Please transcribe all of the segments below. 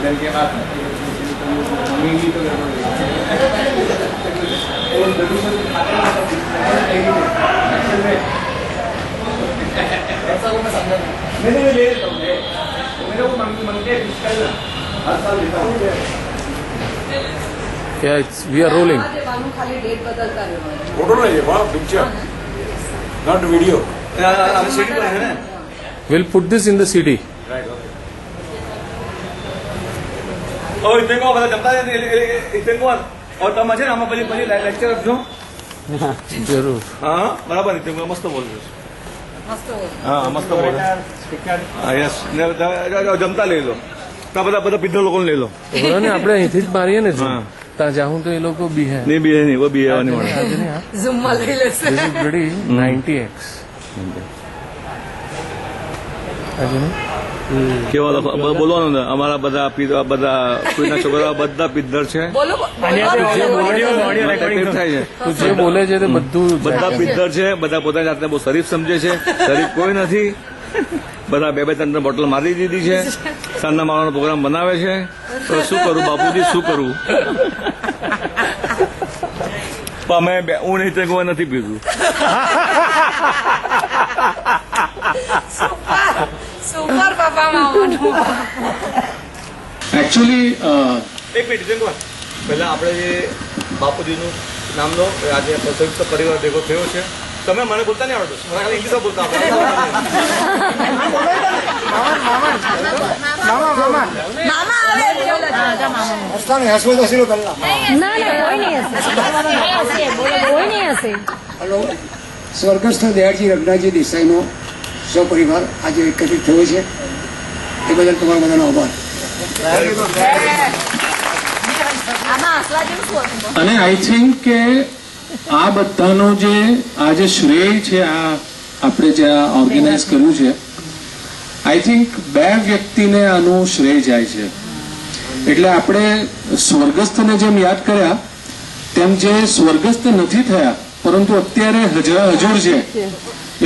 इधर के बाद मम्मी तो ऐसा वो मैं समझा मैंने ले लेता हूँ मेरे को मंगते हर साल लेता हूँ। Yeah, we are rolling. Photo नहीं है पिक्चर नॉट वीडियो सीडी पर है ना। We'll put this in the CD. और इतने को બધા જમતા ઇતને કો और તમે છે ને આમાં પછી પછી લેક્ચર આપજો। જરૂર। હા બરાબર ઇતને કો મસ્ત બોલ હા મસ્ત બોલ હા યસ જમતા લઈ લો તો બધા બધા પીધા લોકોને લઈ લો ને આપણે અહીંથી જ મારીએ ને ત્યાં જાઉં તો એ લોકો બી હે નહીં બી નહીં વો બી આવવાની મળે ઝૂમ માં લઈ લેશે This is pretty 90x. કેવા લોકો બોલવાનું ને અમારા બધા બધા કોઈના છોકરા બધા પિદ્ધર છે બોલો થાય છે તું જે બોલે છે તે બધું બધા પિદ્ધર છે બધા પોતાની જાતને બહુ શરીફ સમજે છે શરીફ કોઈ નથી બધા બે ત્રણ બોટલ મારી દીધી છે સાંજના માવાનો પ્રોગ્રામ બનાવે છે તો શું કરું બાપુજી શું કરું અમે હું નહીં તો નથી પીધું સુપર બાપા માવાનું એકચ્યુઅલી એક મિનિટ પહેલા આપણે જે બાપુજીનું નામ લો આજે સંયુક્ત પરિવાર ભેગો થયો છે તમે મને બોલતા નહીં આવડતું મને ખાલી ઇંગ્લિશમાં બોલતા સ્વર્ગસ્થ દયાળજી રઘનાજી દેસાઈનો સપરિવાર આજે એકત્રિત થયો છે એ બદલ તમારો બધાનો આભાર। અને આઈ થિંક કે આ બધાનો જે આ જે શ્રેય છે આ આપણે જે આ ઓર્ગેનાઇઝ કર્યું છે આઈ થિંક બે વ્યક્તિને આનું શ્રેય જાય છે એટલે આપણે સ્વર્ગસ્થને જેમ યાદ કર્યા તેમ જે સ્વર્ગસ્થ નથી થયા પરંતુ અત્યારે હજુર છે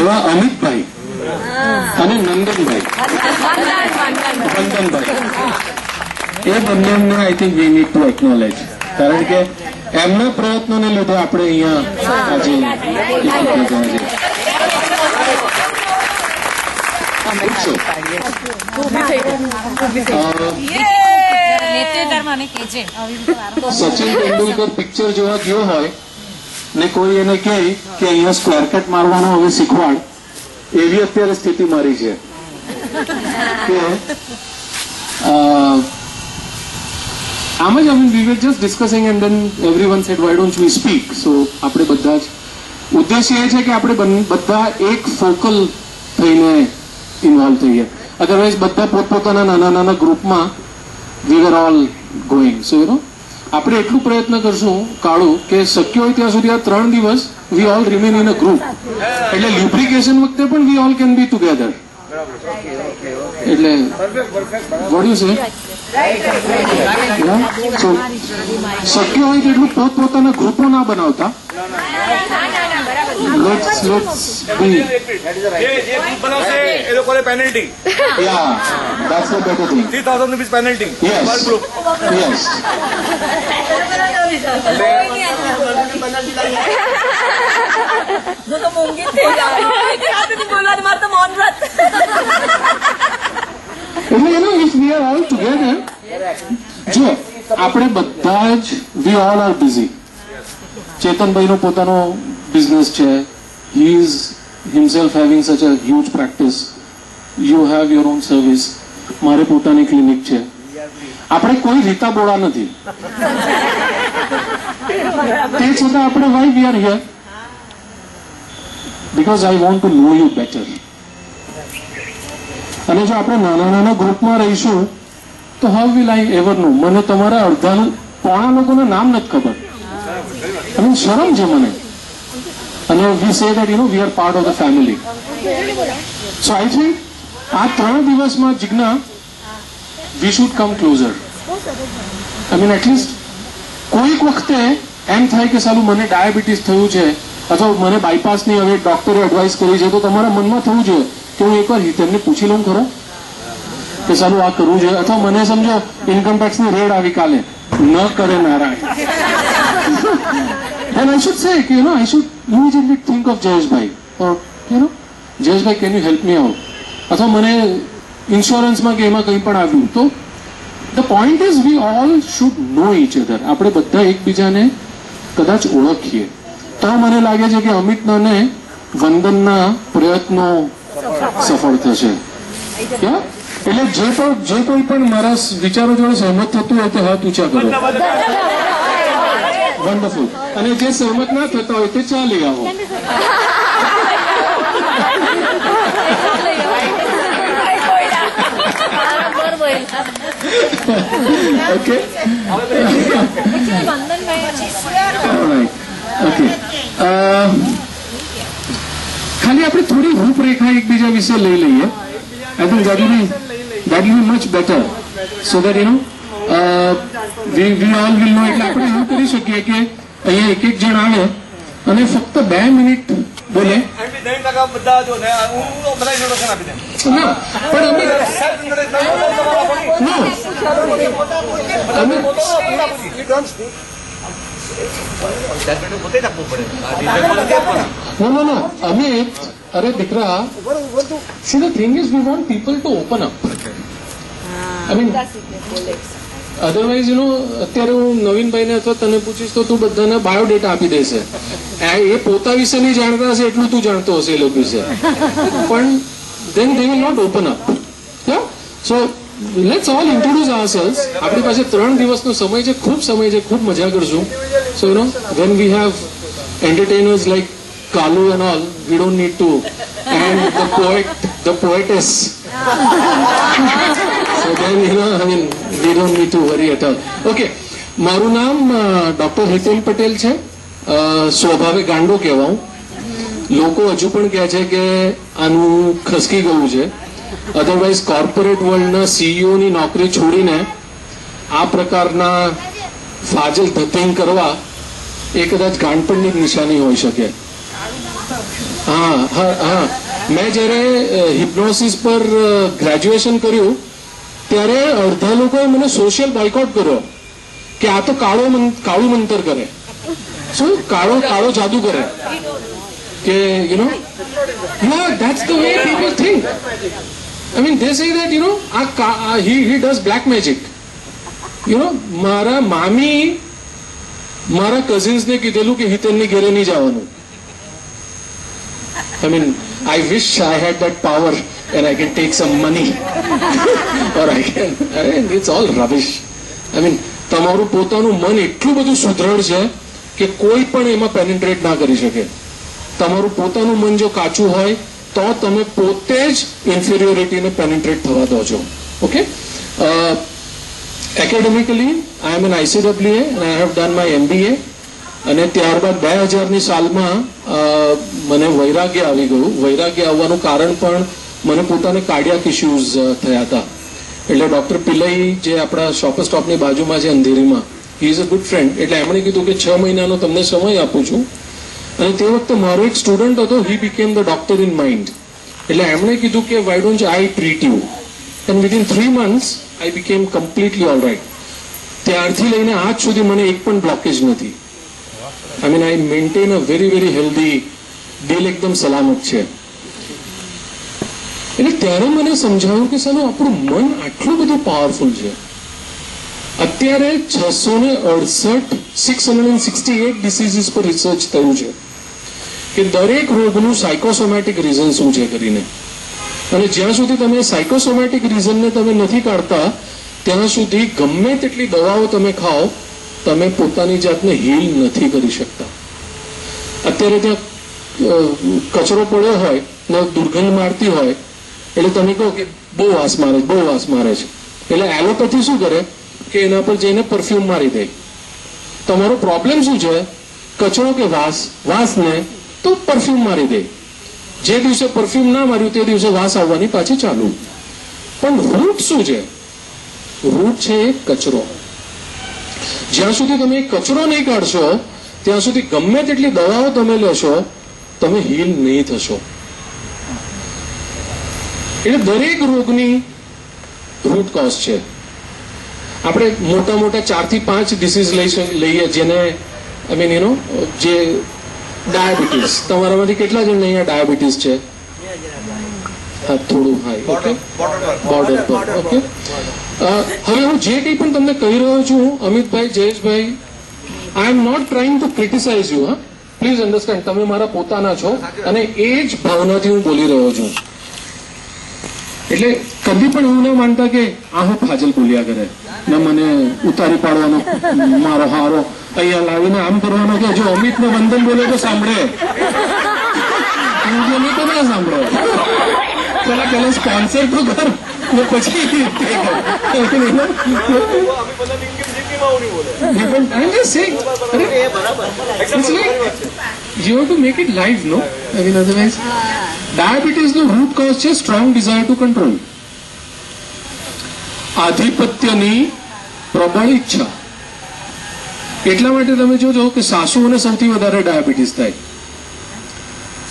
એવા અમિતભાઈ અને નંદનભાઈ વંદનભાઈ એ બંનેને I think we need to acknowledge કારણ કે એમના પ્રયત્નોને લીધે આપણે અહીંયા આજે સચિન તેંડુલકર પિક્ચર જોવા ગયો હોય ને કોઈ એને કહે કે અહીંયા સ્ક્વેર કટ મારવાનો હવે શીખવાડ એવી અત્યારે સ્થિતિ મારી છે કે આમ જ we were just discussing and then everyone said why don't we speak so આપણે બધા જ ઉદ્દેશ્ય એ છે કે આપણે બધા એક ફોકલ થઈને ઇન્વોલ્વ થઈએ અધરવાઇઝ બધા પોતપોતાના નાના નાના ગ્રુપમાં we are all going so you know આપણે એટલું પ્રયત્ન કરશું કાળું કે શક્ય હોય ત્યાં સુધી આ 3 દિવસ we all remain in a group એટલે લ્યુબ્રિકેશન વખતે પણ we all can be together એટલે વોટ યુ સે શક્ય હોય તેટલું પોતપોતાના ગ્રુપો ના બનાવતા let's be એ લોકોને penalty yeah that's the better thing 3000 rupees penalty Yes. per group yes જો તો મૂંગી થઈ જાય રાતની બોલવા માર તો મૌન વ્રત એટલે if we are all together જો આપણે બધા જ we all are busy ચેતનભાઈનો પોતાનો બિઝનેસ છે he is himself having such a huge practice you have your own service મારે પોતાની ક્લિનિક છે આપણે કોઈ રીતા બોળા નથી તે છતાં આપણે why we are here because I want to know you better અને જો આપણે નાના નાના ગ્રુપમાં રહીશું તો હાઉ વિલ આઈ એવર નો મને તમારા અડધાનું પોણા લોકોના નામ નથી ખબર અને શરમ છે મને અને we say that you know we are part of the family so I think આ 3 દિવસમાં જિજ્ઞા we should come closer I mean at least કોઈક વખતે એમ થાય કે સાલું મને ડાયાબિટીસ થયું છે અથવા મને બાયપાસની હવે ડોક્ટરે એડવાઇસ કરી છે તો તમારા મનમાં થવું જોઈએ કે હું એકવાર તેમને પૂછી લઉં ખરો કે સાલું આ કરવું જોઈએ, અથવા મને સમજો ઇન્કમ ટેક્સની રેડ આવી કાલે, ન કરે Narayan. And I should say, I should immediately think of Jayeshbhai. Or, Jayeshbhai, can you help me out? અથવા મને ઇન્સ્યોરન્સમાં કે એમાં કંઈ પણ આવ્યું તો the point is we all should know each other. આપણે બધા એકબીજાને કદાચ ઓળખીએ તો મને લાગે છે કે અમિતને વંદનના પ્રયત્નો સફળ થશે. એટલે જે કોઈ પણ મારા વિચારો જોડે સહમત થતું હોય તે હાથ ઊંચા કરો. વન્ડરફુલ. અને જે સહમત ના થતા હોય તે ચાલી આવો. Okay okay. ખાલી આપણે થોડી રૂપરેખા એકબીજા વિશે લઈ લઈએ. I think that will be much better so that we all will know. એટલે આપણે એવું કરી શકીએ કે અહીંયા એક જણ આવે અને ફક્ત 2 મિનિટ બોલે. બધા જો ને હું બધા ઇન્ટ્રોડક્શન આપી દે. ના પણ No. Amit, અરે દીકરા, see the thing is we want people to open up. I mean, otherwise, અત્યારે હું નવીનભાઈને અથવા તને પૂછીશ તો તું બધાને બાયોડેટા આપી દેશે. એ પોતા વિશે નહીં જાણતા હશે એટલું તું જાણતો હશે એ લોકો વિશે, પણ then they will not open up. Yeah? So let's all introduce ourselves. આપણી પાસે 3 દિવસનો સમય છે, ખૂબ સમય છે, ખૂબ મજા કરશું. So when we have entertainers like Kalu and all, we don't need to, and the poetess. So then we don't need to worry at all. Okay, મારું નામ ડોક્ટર હિતેન પટેલ છે. સ્વભાવે ગાંડો કહેવાઉં. લોકો હજુ પણ કહે છે કે આનું ખસકી ગયું છે. અધરવાઇઝ કોર્પોરેટ વર્લ્ડના સીઈઓની નોકરી છોડીને આ પ્રકારના ફાજલ ધતિંગ કરવા એ કદાચ ગાંડપણની જ નિશાની હોઈ શકે. હા મેં જ્યારે હિપ્નોસિસ પર ગ્રેજ્યુએશન કર્યું ત્યારે અડધા લોકોએ મને સોશિયલ બોયકોટ કર્યો કે આ તો કાળું મંતર કરે. શું કાળો જાદુ કરે કે that's the way people think. I mean, they say that he does black magic. મારા મામી મારા કઝિન્સને કીધેલું કે હિતેનની ઘેરે નહીં જવાનું. I mean, I wish I had that power and I can take some money or I mean, it's all rubbish. I mean, તમારું પોતાનું મન એટલું બધું સુદૃઢ છે કે કોઈ પણ એમાં પેનિટ્રેટ ના કરી શકે. તમારું પોતાનું મન જો કાચું હોય તો તમે પોતે જ ઇન્ફિરિયોરિટીને પેનિટ્રેટ થવા દો છો. Okay, academically I am an ICWA and I have done my MBA. અને ત્યારબાદ 2000ની સાલમાં મને વૈરાગ્ય આવી ગયું. વૈરાગ્ય આવવાનું કારણ પણ મને પોતાને કાર્ડિયાક ઇસ્યુઝ થયા હતા. એટલે ડોક્ટર પિલ્લઈ જે આપણા શોપર સ્ટોપની બાજુમાં છે અંધેરીમાં, he is a good friend. એટલે એમણે કીધું કે 6 મહિનાનો તમને સમય આપું છું. અને તે વખતે મારો એક સ્ટુડન્ટ હતો, he became the doctor in mind. એટલે એમણે કીધું કે why don't I treat you, and within 3 months I became completely all right. ત્યારથી લઈને આજ સુધી મને એક પણ બ્લોકેજ નથી. I mean, I maintain a very, very healthy દિલ એકદમ સલામત છે. એટલે ત્યારે મને સમજાયું કે સાલું આપણું મન આટલું બધું પાવરફુલ છે. અત્યારે 668 ડિસીઝીસ પર રિસર્ચ થયું છે કે દરેક રોગનું સાયકોસોમેટિક રીઝન શું છે કરીને. અને જ્યાં સુધી તમે સાયકોસોમેટિક રીઝનને તમે નથી કાઢતા ત્યાં સુધી ગમે તેટલી દવાઓ તમે ખાઓ, તમે પોતાની જાતને હીલ નથી કરી શકતા. અત્યારે ત્યાં કચરો પડ્યો હોય ને દુર્ગંધ મારતી હોય એટલે તમે કહો કે બહુ વાસ મારે છે. એટલે એલોપેથી શું કરે કે એના પર જઈને પરફ્યુમ મારી દે. તમારો પ્રોબ્લેમ શું છે? કચરો કે વાસ ને તો પરફ્યુમ મારી દે. જે દિવસે પરફ્યુમ ના માર્યું તે દિવસે વાસ આવવાની પાછી ચાલુ. પણ રૂટ શું છે? રૂટ છે એક કચરો. જ્યાં સુધી તમે કચરો નહીં કાઢશો ત્યાં સુધી ગમે તેટલી દવાઓ તમે લેશો તમે હીલ નહીં થશો. એટલે દરેક રોગની રૂટ કોઝ છે. આપણે મોટા મોટા 4 થી 5 ડિસીઝ લઈએ જેને આઈ મીન જે ડાયાબિટીસ. તમારામાંથી કેટલા જણ અહીંયા ડાયાબિટીસ છે? હા, થોડું હાઈ. ઓકે, બોર્ડર પર. ઓકે, હવે હું જે કંઈ પણ તમને કહી રહ્યો છું, Amitbhai, Jayeshbhai, I am not trying to criticise you. હા, પ્લીઝ અન્ડરસ્ટેન્ડ, તમે મારા પોતાના છો અને એ જ ભાવનાથી હું બોલી રહ્યો છું. એટલે કદી પણ એવું ના માનતા કે આ હું ફાજલ બોલ્યા કરે ને મને ઉતારી પાડવાનો મારો હારો અહીંયા લાવીને આમ કરવાનો કે જો અમિત ને વંદન બોલે તો સાંભળે, બોલે તો ના સાંભળે. પેલા સ્પોન્સર તો કર ને પછી I'm just saying, it's like you have to make it live, no? I mean, otherwise, diabetes no root cause છે strong desire to control. આધિપત્યની પ્રબળ ઈચ્છા. એટલા માટે તમે જોજો કે સાસુઓને સૌથી વધારે ડાયાબિટીસ થાય,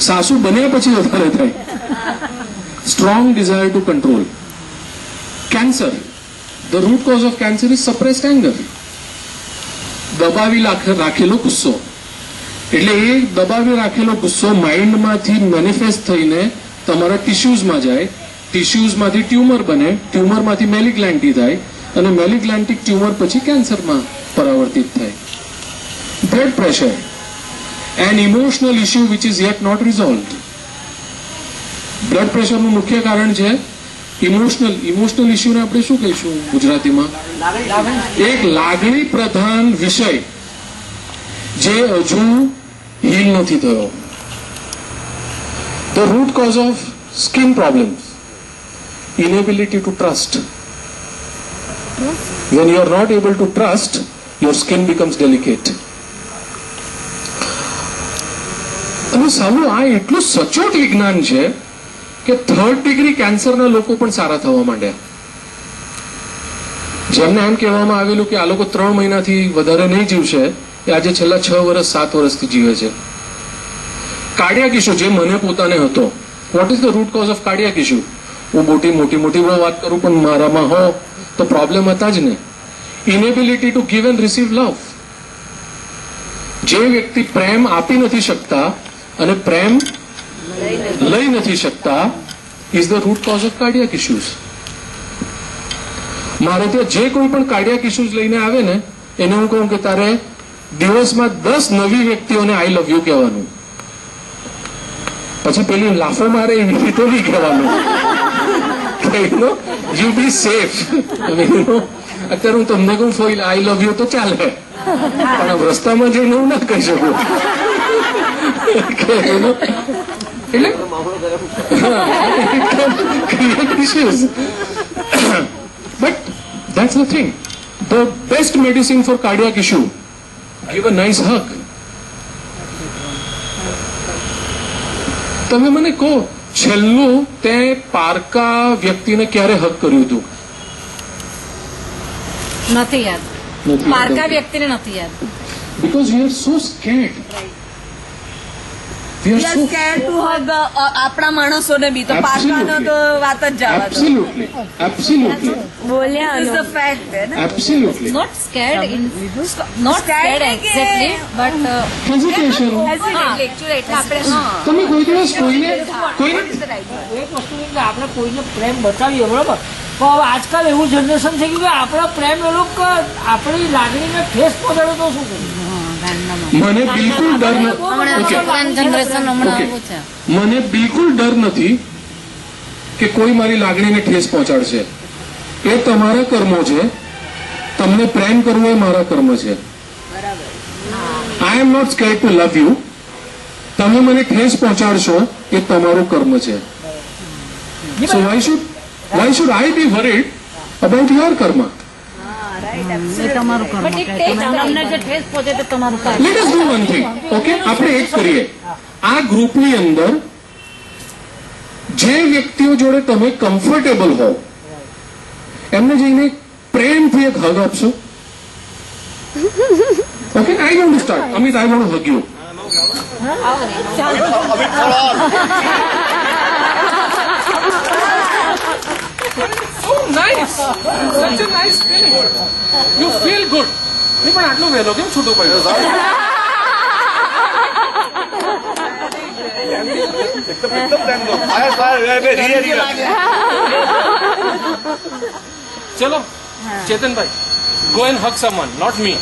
સાસુ બન્યા પછી વધારે થાય. Strong desire to control. Cancer, the root cause of cancer is suppressed anger. દબાવી રાખેલો ગુસ્સો. એટલે એ દબાવી રાખેલો ગુસ્સો માઇન્ડમાંથી મેનિફેસ્ટ થઈને તમારા ટિશ્યુઝમાં જાય, ટિશ્યુઝમાંથી ટ્યુમર બને, ટ્યુમરમાંથી મેલિગ્લેન્ટી થાય અને મેલિગ્લેન્ટિક ટ્યુમર પછી કેન્સરમાં પરાવર્તિત થાય. Blood pressure, an emotional issue which is yet not resolved. Blood પ્રેશરનું મુખ્ય કારણ છે ઇમોશનલ ઇશ્યુને આપણે શું કહીશું ગુજરાતીમાં? એક લાગણી પ્રધાન વિષય જે હજુ હીલ નથી થયો. The root cause of skin problems, inability to trust. When you are not able to trust, your skin becomes delicate. અને સાલું આ એટલું સચોટ વિજ્ઞાન છે કે 3rd ડિગ્રી કેન્સરના લોકો પણ સારા થવા માંડ્યા. જેમને એમ કહેવામાં આવેલું કે આ લોકો 3 મહિનાથી વધારે નહીં જીવશે, એ આજે છેલ્લા 6 વર્ષ 7 વર્ષથી જીવે છે. કાર્ડિયાક ઇશ્યુ જે મને પોતાને હતો. What is the root cause of cardiac issue? હું મોટી વાત કરું પણ મારામાં હો તો પ્રોબ્લેમ હતા જ ને. Inability to give and receive લવ. જે વ્યક્તિ પ્રેમ આપી નથી શકતા અને પ્રેમ લઈ નથી શકતા is the root cause of cardiac issues. મારે ત્યાં જે કોઈ પણ કાર્ડિયાક ઇશ્યુઝ લઈને આવે ને એને હું કહું કે તારે દિવસમાં 10 નવી વ્યક્તિઓને આઈ લવ યુ કહેવાનું. પછી પેલી લાફો મારે એવી રીતે નહીં કહેવાનું. You be safe. અત્યારે હું તમને કહું ફોઈલ આઈ લવ યુ તો ચાલે, પણ રસ્તામાં જઈને હું ના કહી શકું. એટલે but that's the thing. The best medicine for cardiac issue, give a nice hug. તમે મને કહો છેલ્લું તે પારકા વ્યક્તિને ક્યારે હક કર્યું હતું? નથી યાદ. પારકા વ્યક્તિને નથી યાદ. Because we are so scared. We are so scared to hug આપણા માણસોને બી તો પારકાનો તો વાત જ જવા દો. Absolutely. બોલ્યા is the fact है ना. Absolutely. Not scared exactly but Hesitation. actually એટલે આપણે તમે કોઈ દિવસ કોઈને એક વસ્તુ કે આપણે કોઈને પ્રેમ બતાવીએ બરોબર, પણ હવે આજકાલ એવું જનરેશન થઈ ગયું કે આપણા પ્રેમ એ લોકો આપણી લાગણીને ઠેસ પહોંચાડે તો શું કરીએ? મને બિલકુલ ડર મને બિલકુલ ડર નથી કે કોઈ મારી લાગણીને ઠેસ પહોંચાડશે. એ તમારા કર્મો છે. તમને પ્રેમ કરવો એ મારા કર્મ છે. I am not scared to love you. તમે મને ઠેસ પહોંચાડશો એ તમારું કર્મ છે. So why should I be worried about your karma? Let us do one thing. Okay? આપણે એક કરીએ. આ ગ્રુપની અંદર જે વ્યક્તિઓ જોડે તમે કમ્ફર્ટેબલ હો એમને જઈને પ્રેમથી એક હગ આપશો. Okay, I want to start. Amit, I want to હગ you. So nice. Such a nice feeling. You feel good. નહીં પણ આટલું વહેલો કેમ છૂટો પડ્યો ચલો Chetanbhai go and hug someone, not me.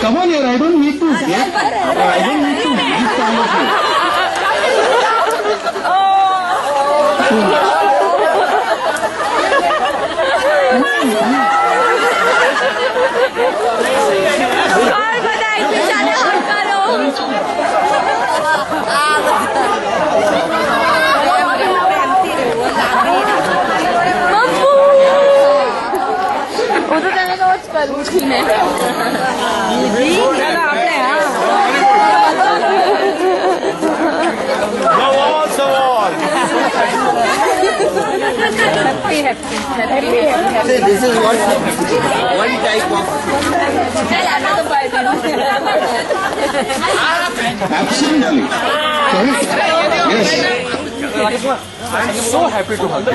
Come on, yaar, I don't need to give time of you. और બધા એકબીજાને હક કરો. હું તો તને કહું જ કરું છું ને This is one type of. Absolutely. Correct. Yes. I'm so happy to hug you.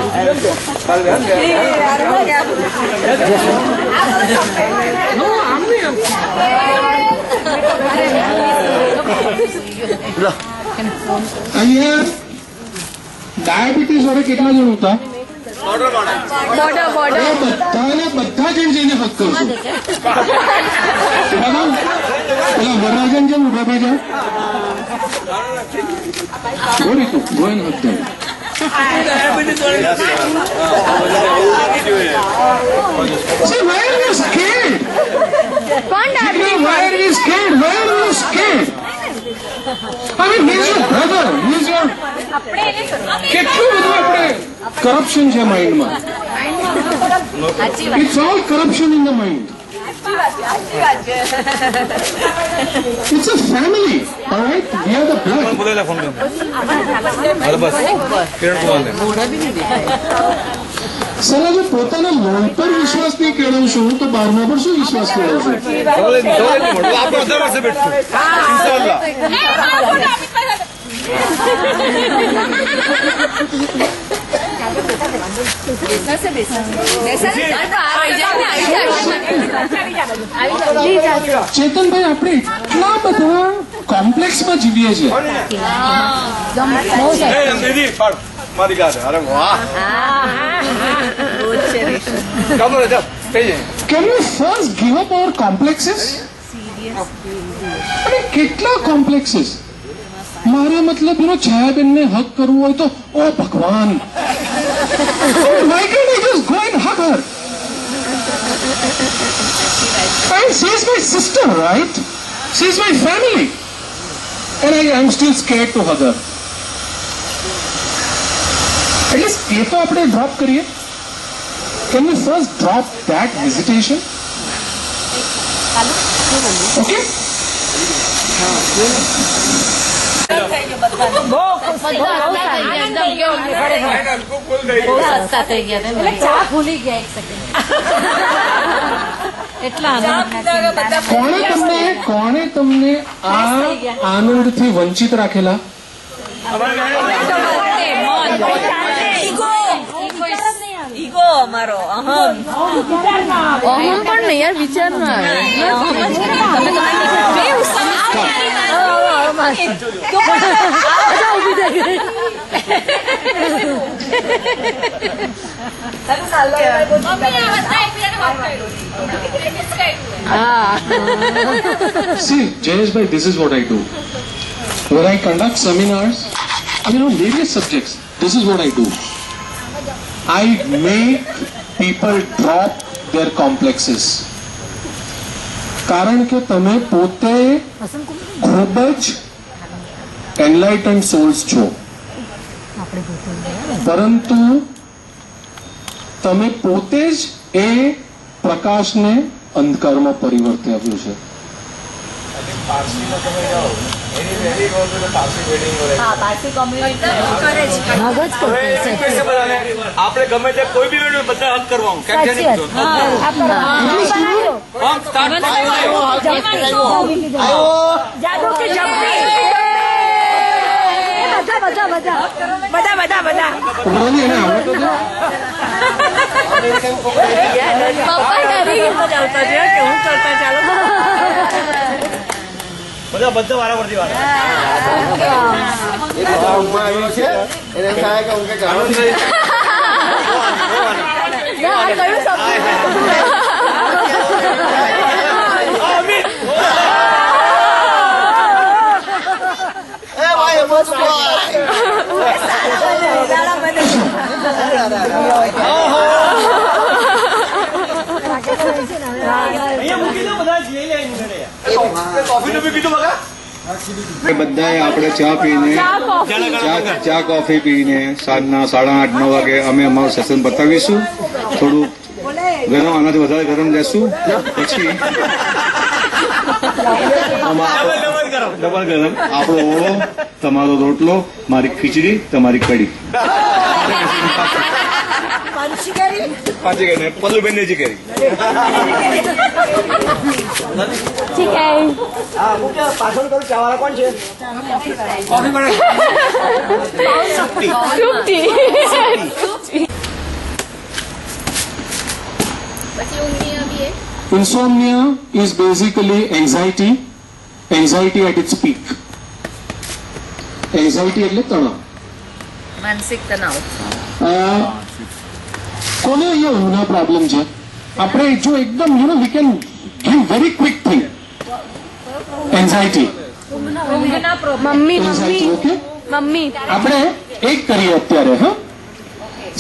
No, I'm અહીંયા ડાયાબિટીસ વાળા કેટલા જણ હતા બધા જણ જઈને હક કરશો પેલા વરરાજન જેમ ઉભા થઈ જાઓ ગોરી તું ગોઈન હક દેમ See, why are you scared? Why are you scared? Why are you scared? I mean, he's your brother. He's your... કેટલું બધું આપણે કરપ્શન છે માઇન્ડમાં it's all corruption in the mind it's a family alright we are the blood બોલેલા phone કર હાલ બસ કિરણ કુમાર સલા જો પોતાના લોહી પર વિશ્વાસ નહીં કેળવશું તો બહારના પર શું વિશ્વાસ કેળવશું આપણે 10 વર્ષે બેઠશું ઇન્શાઅલ્લાહ ચેતનભાઈ આપણે એટલા બધા કોમ્પ્લેક્સમાં જીવીએ છીએ દીદી પાડ મારી ગાડ અરે વાહ કામ રે જા કઈ જાય can you first give up our complexes અને કેટલા કોમ્પ્લેક્સીસ મારે મતલબ એનો છાયાબેનને હક કરવું હોય તો ઓ ભગવાન why can't I just go and hug her? And she is my sister, right? She is my family. And I am still scared to hug her. At least એ તો આપણે ડ્રોપ કરીએ. Can we first drop that hesitation? Okay? કોણે તમને આ આનંદથી વંચિત રાખેલા ego અમારો અહમ પણ નહીં યાર વિચાર ના See, Jayesh bhai, this is what I do. When I conduct seminars, on various subjects, this is what I do. I make people drop their complexes. કારણ કે તમે પોતે ખૂબ જ એનલાઇટન્ડ સોલ્સ છો પરંતુ તમે પોતે જ એ પ્રકાશને અંધકારમાં પરિવર્તે આવ્યું છે આપણે ગમે તે કોઈ બી વેડું બધા હક કરવાનું કેમ છે જાદુ કે જબ ઉભરાની એને આવડે તો છે. બધા બધા વારા પરથી વારા કોફી નું બી પીધું બગા બધાએ આપણે ચા પીને ચા કોફી પીને સાંજના 8:30-9 વાગે અમે અમારું સેશન પતાવીશું. થોડું ગરમ, આનાથી વધારે ગરમ લેશું. પછી ડબલ ગરમ આપણો ઓળો, તમારો રોટલો, મારી ખીચડી, તમારી કઢી. પાછી કરી પલ્લુબેન ને જ કરી. પાછળ કરું ચા વાળા કોણ છે Insomnia is basically anxiety at its peak. Anxiety એટલે તણાવ. માનસિક તણાવ. કોને અહીંયા ઊંઘના પ્રોબ્લેમ છે? આપણે જો એકદમ we can give very quick thing. Anxiety. Okay, આપણે એક કરીએ અત્યારે. હા,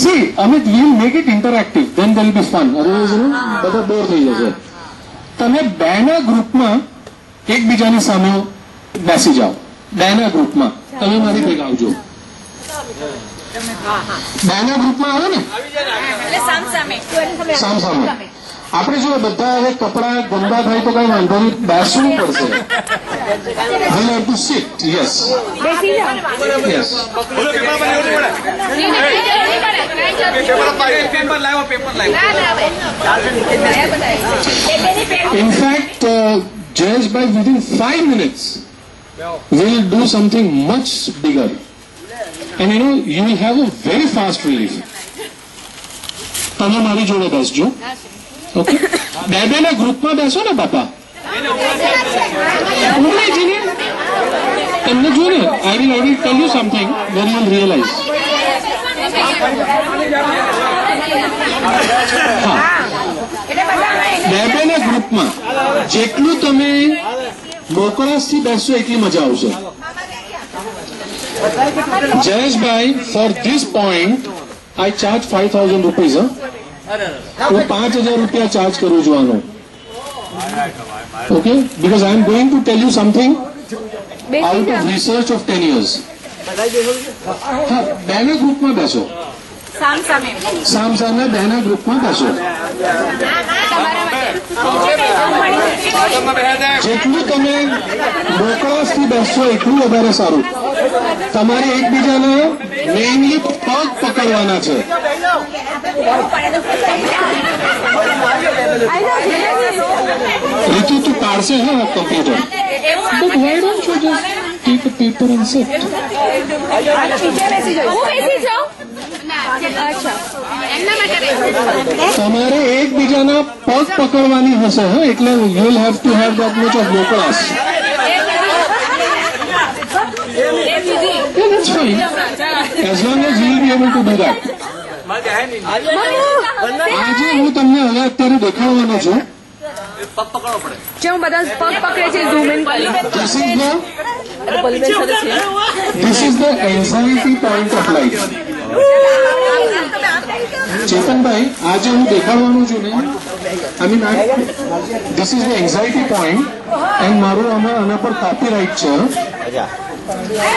see Amit, we'll make it interactive, then there will be fun. Otherwise બધા બોર થઈ જશે. તમે બેના ગ્રુપમાં એકબીજાની સામે બેસી જાઓ. બેના ગ્રુપમાં તમે મારી ભેગા આવજો. બેના ગ્રુપમાં આવે ને સામસામે. આપણે જો બધા હવે કપડા ગંદા થાય તો કઈ વાંધો નહીં, બેસવું પડશે. we'll have to sit. yes yes in fact judge by within 5 minutes we'll do something much bigger and you will have a very fast relief. તમે મારી જોડે બેસજો. ઓકે, બે ના ગ્રુપમાં બેસો ને બાપા. એમને જો ને, I will tell you something when you will realise. બે ના ગ્રુપમાં જેટલું તમે મોકળાશથી બેસશો એટલી મજા આવશે. Jayeshbhai, for this point I charge 5,000 rupees. હું 5,000 રૂપિયા ચાર્જ કરું છું આનો. Okay, because I am going to tell you something out of research of 10 years. હા, બેના ગ્રુપમાં બેસો. સામસામે બેના ગ્રુપમાં બેસો. જેટલું તમે મોકળાશથી બેસશો એટલું વધારે સારું. તમારે એકબીજાને મેઇનલી પગ પકડવાના છે. રીતુ, તું કાઢશે હા computer, but why don't you just take a paper and sit. તમારે એકબીજાના પગ પકડવાની હશે. હા, એટલે you will have to have that much of મોકળાશ. That's fine. As long as you will be able to do that. આજે હું તમને હવે અત્યારે દેખાડવાનો છું. હું બધા પગ પકડે છે zoom in This is the anxiety point of life. Chetanbhai, આજે હું દેખાડવાનું છું ને, I mean this is the anxiety point and મારું આના પર કોપીરાઇટ છે.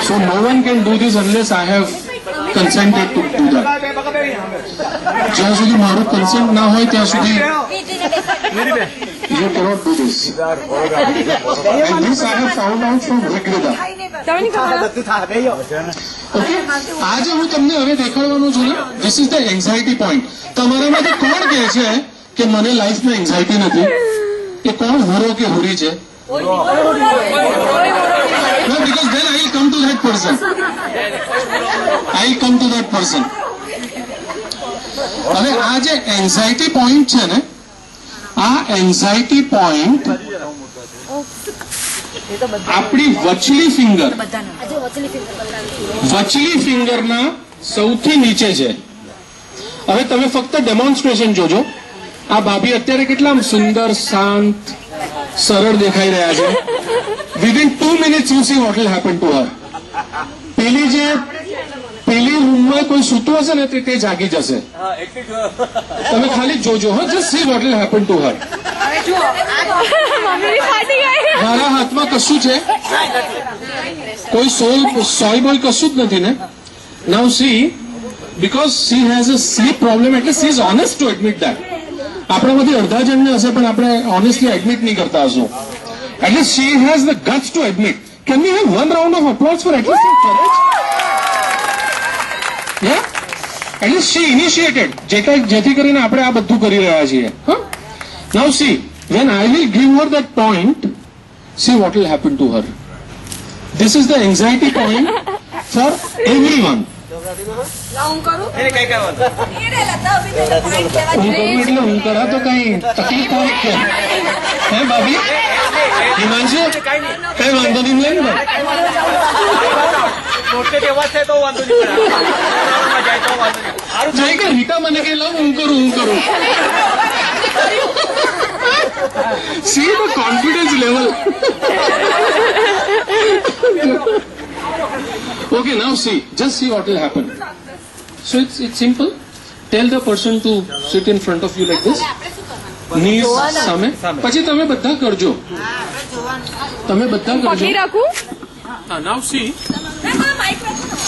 So no one can do this unless I have consented to do that. જ્યાં સુધી મારું કન્સેન્ટ ના હોય ત્યાં સુધી you cannot do this. And this I have found out from Rigrida. Okay? આજે હું તમને હવે દેખાડવાનું છું ને, this is the anxiety point. તમારામાંથી કોણ કહે છે કે મને લાઈફમાં એન્ઝાયટી નથી? એ કોણ હુરો કે હુરી છે? No, because then I will come to that person. I will come to that person. હવે આ જે એન્ઝાયટી પોઈન્ટ છે ને, આ એન્ઝાયટી પોઈન્ટ આપણી વચલી ફિંગરના સૌથી નીચે છે. હવે તમે ફક્ત ડેમોન્સ્ટ્રેશન જોજો. આ ભાભી અત્યારે કેટલા આમ સુંદર, શાંત, સરળ દેખાઈ રહ્યા છે. Within 2 minutes you see what will happen to her. પેલી રૂમમાં કોઈ સૂતું હશે ને તે જાગી જશે. તમે ખાલી જોજો. હા, just see what will happen to her. મારા હાથમાં કશું છે? કોઈ સોય બોય કશું જ નથી ને. નાઉ C, because she has a sleep problem, એટલે she is honest to admit that. આપણામાંથી અડધા જણને હશે પણ આપણે ઓનેસ્ટલી એડમિટ નહીં કરતા હશું. એટલે she has the guts to admit. Can we have one round of applause for at least her courage? Yeah? At least she initiated, જેથી કરીને આપણે આ બધું કરી રહ્યા છીએ. Now see, when I will give her that point, see what will happen to her. This is the anxiety point for everyone. હું કરું એટલે હું કરા તો કઈ તકલીફ હોય છે? હે ભાભી? હિમાંશુ, કઈ વાંધો નહીં લે ને? જાય કે રીટા મને કઈ લાવ, હું કરું. See the confidence level. Okay, now see, just see what will happen. So it's simple. Tell the person to sit in front of you like this. Knees સામે. પછી તમે બધા કરજો. હા, now see.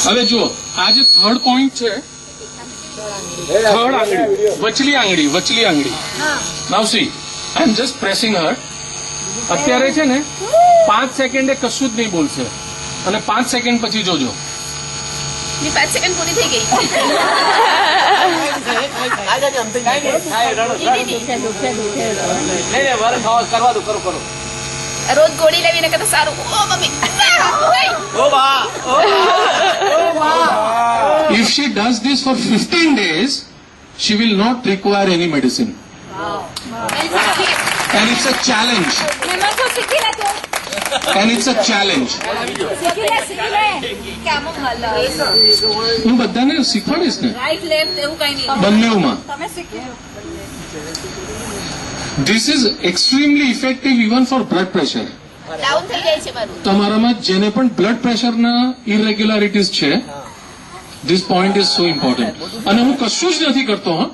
હવે જુઓ, આ જે થર્ડ પોઈન્ટ છે, થર્ડ આંગળી, વચલી આંગળી. Now see, I am just pressing her. અત્યારે છે ને 5 સેકન્ડે કશું જ નહીં બોલશે અને 5 સેકન્ડ પછી જોજો. 5 સેકન્ડ પૂરી થઈ ગઈ. રોજ ગોળી લેવીને કરતા સારું. ઓ mummy, If she does this for 15 days, she will not require any medicine. And it's a challenge. હું બધાને શીખવાડીશ ને, રાઈટ લેફ્ટ એવું કઈ નહીં. બંનેમાં. તમે શીખ્યું. This is extremely effective even for blood pressure. Down થઈ જાય છે મારું. તમારામાં જેને પણ બ્લડ પ્રેશરના ઇરેગ્યુલારિટીઝ છે, this point is so important. અને હું કશું જ નથી કરતો. હા,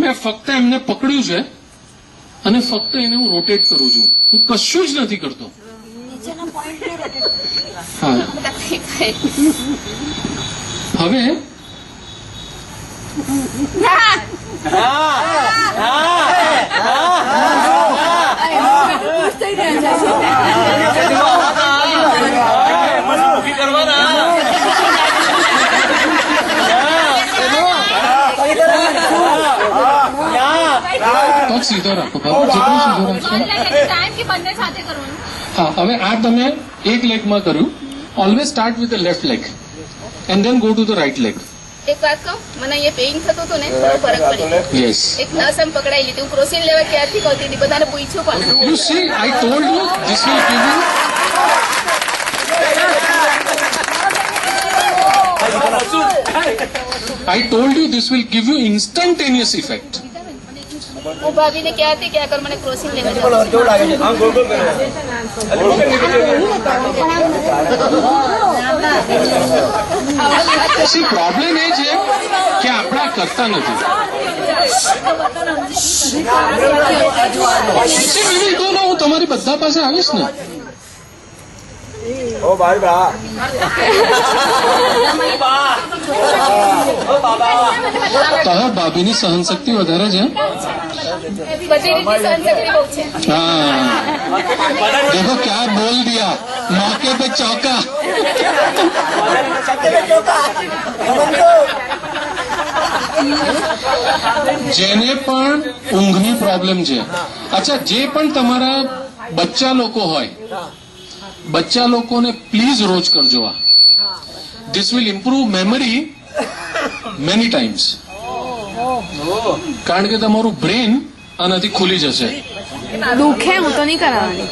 મેં ફક્ત એમને પકડ્યું છે અને ફક્ત એને હું રોટેટ કરું છું. હું કશું જ નથી કરતો. હા, હવે પગ સીધો રાખો. જેટલું સીધો રાખશો. હા, હવે આ તમે એક લેગમાં કર્યું. Always start with the left leg and then go to the right leg. એક વાત કહું, મને અહીંયા પેઇન થતું હતું ને, થોડો ફરક પડી. યસ. એક નસ એમ પકડાઈ લીધી. હું ક્રોસિન લેવા ક્યારથી કરતી હતી, બધાને પૂછ્યું પણ. You see, I told you this will give you. I told you this will give you instantaneous effect. હું ભાભીને ક્યારથી ક્યાં કર, મને ક્રોસિન લેવા જવું છે. See, problem એ છે કે આપણા કરતા નથી. See, we will go now. હું તમારી બધા પાસે આવીશ ને. તારા ભાભીની સહનશક્તિ વધારે છે. બધી રીતે સહનશક્તિ બહુ છે. हाँ, देखो क्या बोल दिया, मौके पे चौका. જેને પણ ઊંઘની પ્રોબ્લેમ છે, અચ્છા, જે પણ તમારા બચ્ચા લોકો હોય બચ્ચા લોકોને પ્લીઝ રોજ કરજો આ. This will improve memory many times. કારણ કે તમારું બ્રેન આનાથી ખુલી જશે. દુખે હું તો નહીં કરાવવાની.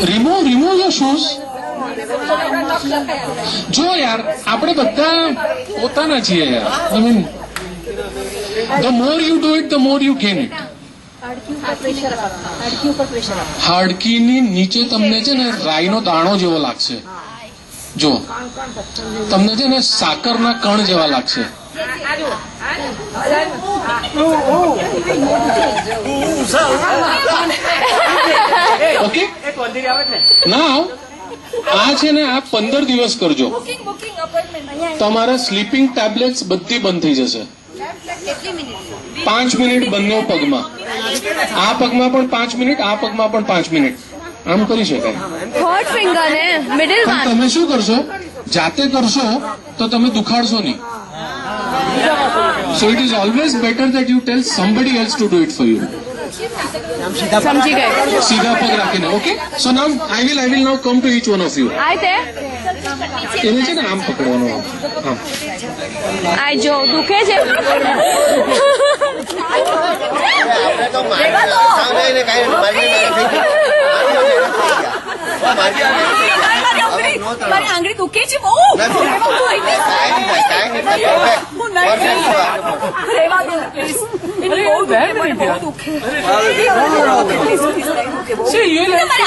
Remove your shoes. જો યાર આપણે બધા પોતાના છીએ યાર. I mean the more you do it the more you gain it. હાડકીની નીચે તમને છે ને રાઈનો દાણો જેવો લાગશે. જો તમને છે ને સાકરના કણ જેવા લાગશે. ઓકે ના આ છે ને આ 15 દિવસ કરજો. તમારા સ્લીપિંગ ટેબ્લેટ્સ બધી બંધ થઈ જશે. 5 મિનિટ બંને પગમાં. આ પગમાં પણ 5 મિનિટ, આ પગમાં પણ 5 મિનિટ. આમ કરી શકાય. થર્ડ ફિંગર ને મિડલ પણ તમે શું કરશો? જાતે કરશો તો તમે દુખાડશો નહીં. So it is always better that you tell somebody else to do it for you. સમજી ગઈ. સીધા પગ રાખીને. Okay. So now I will now come to each one of you. આય તે એને છે ને આમ પકડવાનું. આમ આય જો દુખે છે. મારી આંગળી દુખે છે બહુ. મારી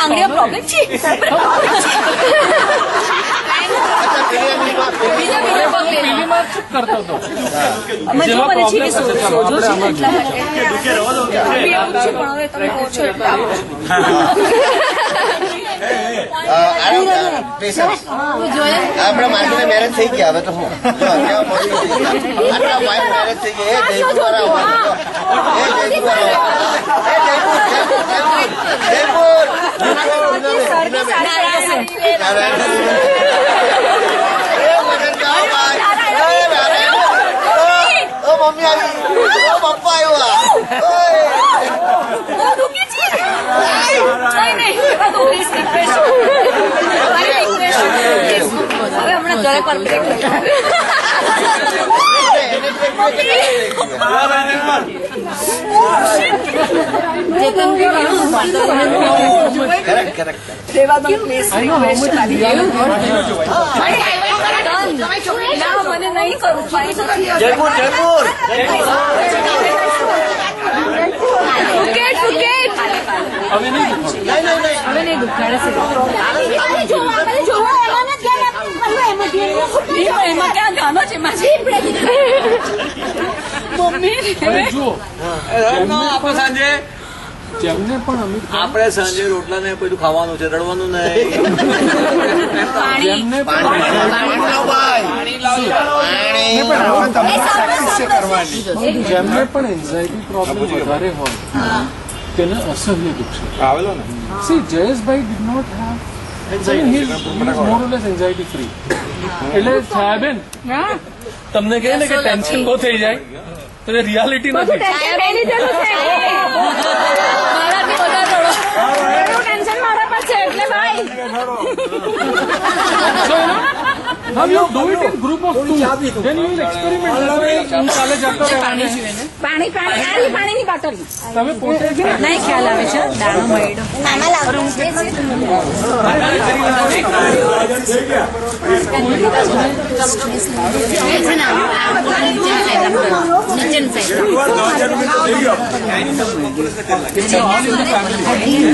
આંગળી પ્રોબ્લેમ છે. પેલી માં ચૂપ કરતો હતો. મને છે કે સોજો છે એટલા માટે એવું છે પણ હવે તમે કહો છો એટલે આવું છે. આપણા માર્ગીના મેરેજ થઈ ગયા. હવે તો હું આટલા વાઇફ મેરેજ થઈ ગયા. એ જયપુર મમ્મી આવી. પપ્પા હવે હમણાં ઘરે પર બ્રેક મને નહીં કરું. જયપુર હવે નહીં દુખાડે છે. એમાં ક્યાં ગાનો છે માસી? મમ્મી જુઓ સાંજે જેમને પણ અમિત આપણે સાંજે રોટલા ને બધું ખાવાનું છે, રડવાનું નહીં. જેમને જેમને પણ એન્ઝાયટી પ્રોબ્લેમ વધારે હોય તેને અસહ્ય દુઃખ છે. આવેલો ને see Jayeshbhai did not have more or less anxiety free. એટલે સાહેબેન તમને કહે ને કે ટેન્શન બહુ થઈ જાય તો એ રિયાલિટી નથી. ટેન્શન મારા પર છે એટલે ભાઈ. Now you do it in group of two. Then you will experiment. હું કાલે જતો રહેવાને. પાણીની બોટલ તમે પોતે જ નહીં ખ્યાલ આવે છે. દાણો મળ્યો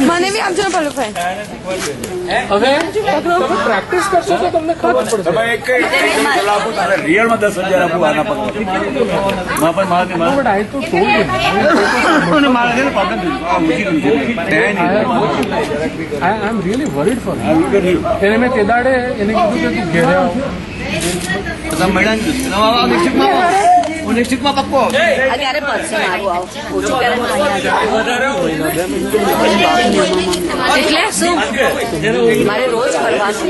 મને બી આપજો ને પલુભાઈ. હવે તમે પ્રેક્ટિસ કરશો તો તમને ખબર પડશે. રિયલમાં 10,000 આપું આના પર. But I તો told him. મારા છે ને problem I am really worried for him. એને મેં તે દાડે એને કીધું કે તું ઘેરે આવ. અત્યારે પડશે મારું આવ ઓછું કરે એટલે શું મારે રોજ કરવાનું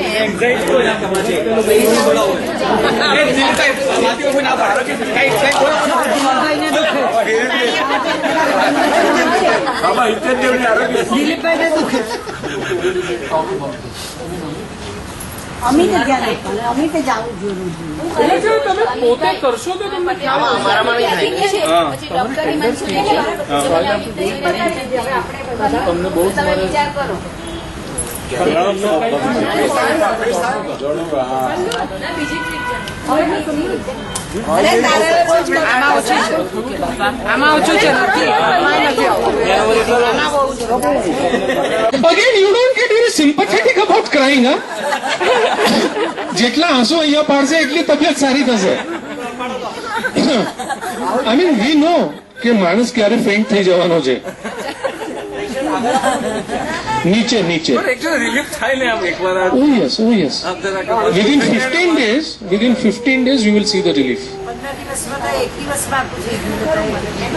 અમિત ધ્યાન આપવાનું અમિત જવું જોઈએ એટલે જો તમે પોતે કરશો તો તમને ખ્યાલ આવશે. અમારામાં બી થાય પછી ડોક્ટરની મંજૂરી તમને બહુ જ મારે વિચાર કરો Again, you don't get very sympathetic about crying, huh? જેટલા આંસુ અહીંયા પાડશે એટલી તબિયત સારી થશે. I mean, we know કે માણસ ક્યારે ફેન્ટ થઈ જવાનો છે. નીચે નીચે. એકચ્યુઅલી રિલીફ થાય ને આમ એકવાર આ Oh yes, oh yes. Within 15 days, you will see the relief.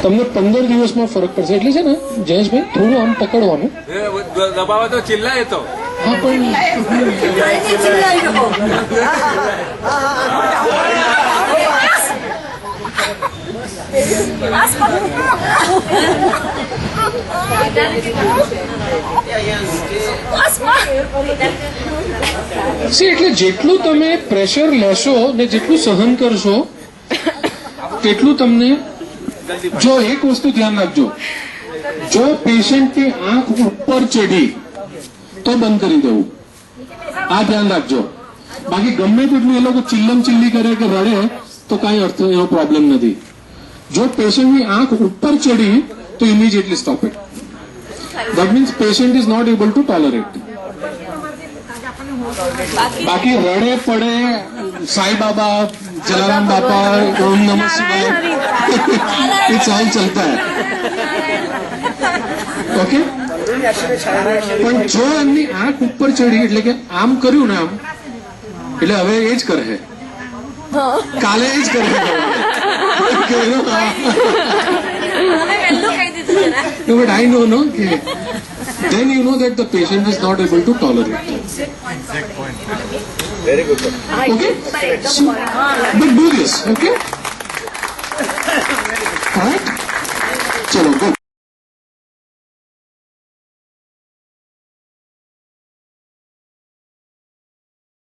તમને 15 દિવસમાં ફરક પડશે. એટલે છે ને જયેશભાઈ થોડું આમ પકડવાનું. દબાવે તો ચિલ્લાય તો હા પણ એટલે જેટલું તમે પ્રેશર લેશો ને જેટલું સહન કરશો તેટલું તમને. જો એક વસ્તુ ધ્યાન રાખજો, જો પેશન્ટની આંખ ઉપર ચડી તો બંધ કરી દેવું, આ ધ્યાન રાખજો. બાકી ગમે તેટલું એ લોકો ચિલ્લમ ચિલ્લી કરે કે રડે તો કાંઈ અર્થ એનો પ્રોબ્લેમ નથી. જો પેશન્ટની આંખ ઉપર ચડી તો immediately stop it. That means patient is not able to tolerate. બાકી રડે પડે સાઈ બાબા જલારામ બાપા ઓમ નમઃ શિવાય એ ચાલ ચલતા હૈ. ઓકે, પણ જો એમની આંખ ઉપર ચડી એટલે કે આમ કર્યું ને આમ એટલે હવે એ જ કરે, કાલે એ જ કરે. No, but I know, no? Okay. Then you know that the patient is not able to tolerate. Very good Okay? So, but do this, okay? Alright?